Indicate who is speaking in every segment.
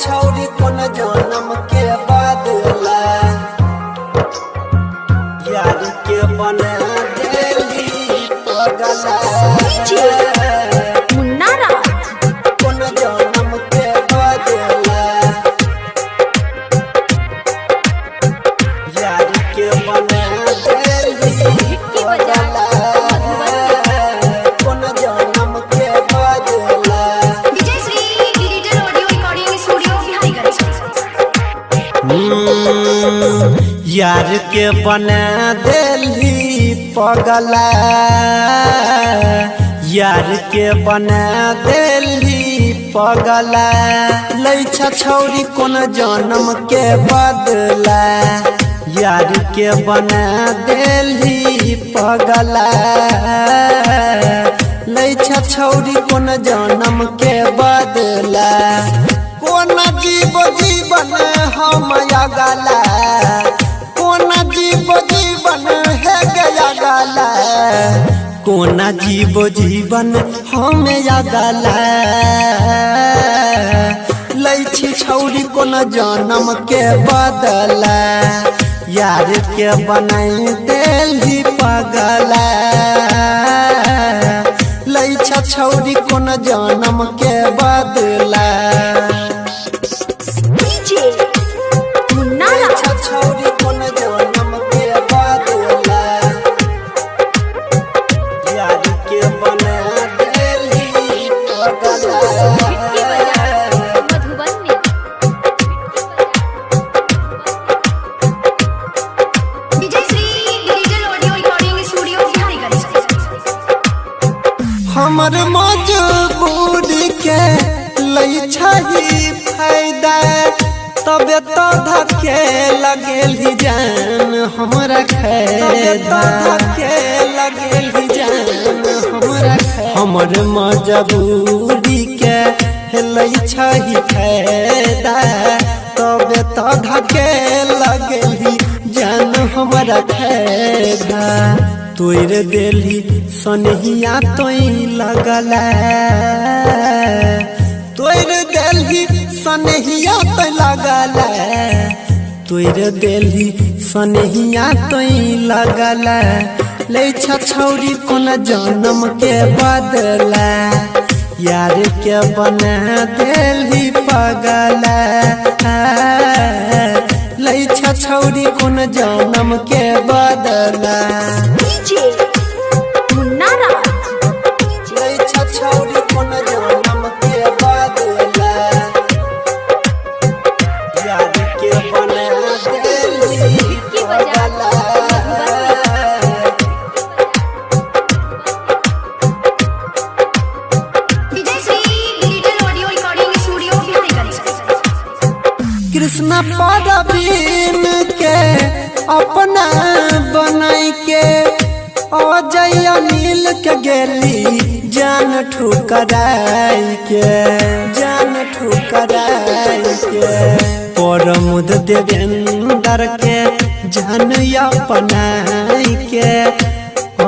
Speaker 1: छौरी कोन जन्म के बदला यार के बना देली पगला
Speaker 2: मुन्ना राज
Speaker 1: कोन जन्म के बदला यार के बना देली पगला कोन जन्म के बदला यार के बना देली पगला यार के बना देली पगला लैछा छौरी कोन जन्म के बदला यार के बना देली पगला लैछा छौरी कोन जन्म के बदला कोन जीव जीवन हम गला कोन जीव जीवन है गया गला कोन जीव जीवन हम गला लैछी छौरी कोन जन्म के बदला यार के बनाई देली पगला लैछा छौरी कोन जन्म के बदला छौरी कोन जन्म के बदला यार के बना देली पगला हमर मजबूरी के लैछा ही फायदा तबे तो धके लगेली जान हमरा खैदा धके लगेली जान हमरा हमर मजबूरी के लैछा ही फायदा तबे तो धके लगेली जान हमरा खैदा तोर देली सनहिया तोई लगला तोर देली सनहिया तो लगला तोर देली सनहिया तोई लगला लैछा छौरी कोन जन्म के बदला यार के बना देली पगला लैछा छौरी कोन जन्म के बदला
Speaker 2: मुन्ना राज
Speaker 1: लैछा छौरी कोन जन्म के बदला यार के बना देली पगला कृष्णा परवीन के अपना बनाई के अजय अनिल के गेली जान ठुकराई के प्रमोद देवेंद्र के जान अपनाई के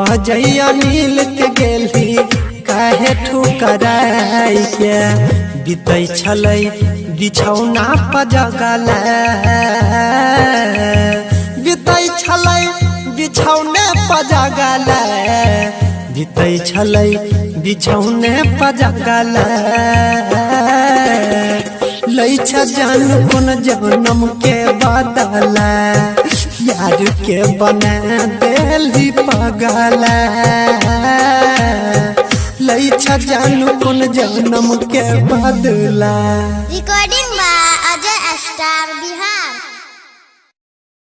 Speaker 1: अजय अनिल के गेली काहे ठुकराई के बीतै छलै बिछौना पजगला बीतै छलै बिछौने पजगला बीतै छलै बिछौने पजगला लैछा जान कोन जन्म के बदला यार के बना देली पगला लैछा जान कोन जन्म के बदला
Speaker 3: रिकॉर्डिंग